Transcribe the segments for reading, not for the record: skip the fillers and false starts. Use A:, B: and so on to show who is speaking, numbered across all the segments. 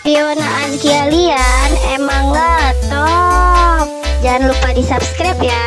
A: Fiona Azki Alian emang ngetop. Jangan lupa di subscribe ya.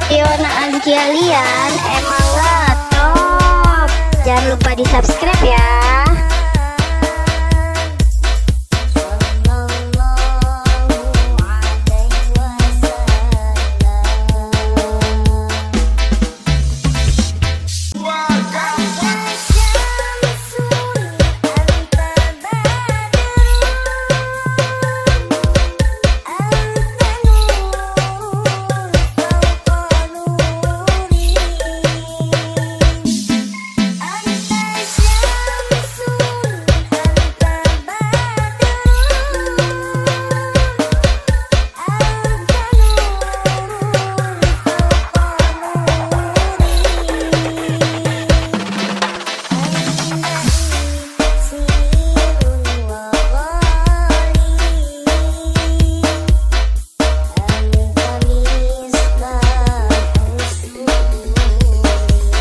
A: Fiona Azki Alian emang ngetop. Jangan lupa di subscribe ya.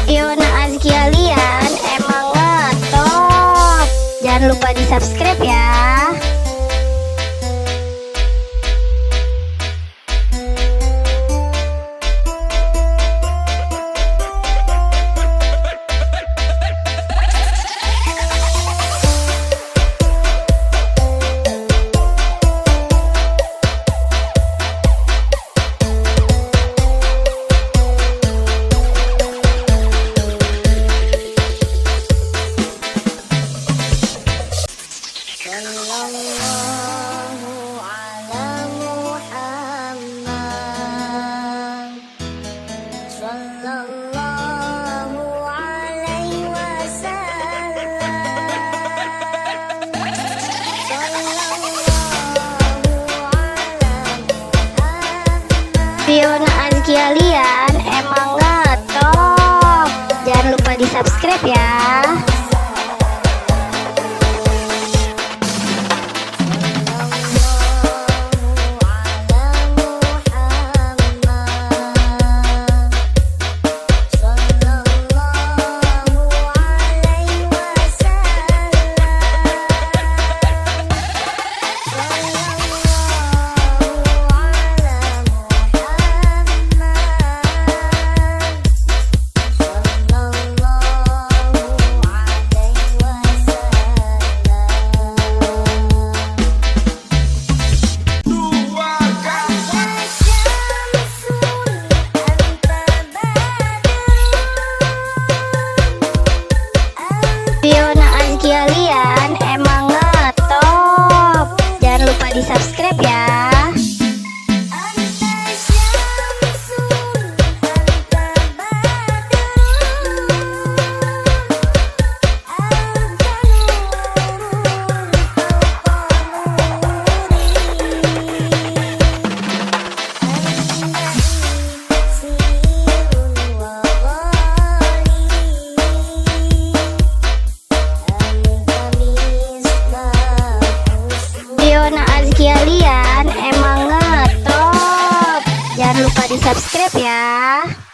A: Fiona Azki Alian emang ngetop. Jangan lupa di subscribe ya. Fiona Azki Alian emang ngetop. Jangan lupa di subscribe ya. Fiona Azki Alian emang ngetop. Jangan lupa di subscribe ya. Fiona Azki Alian emang ngetop. Jangan lupa di subscribe ya.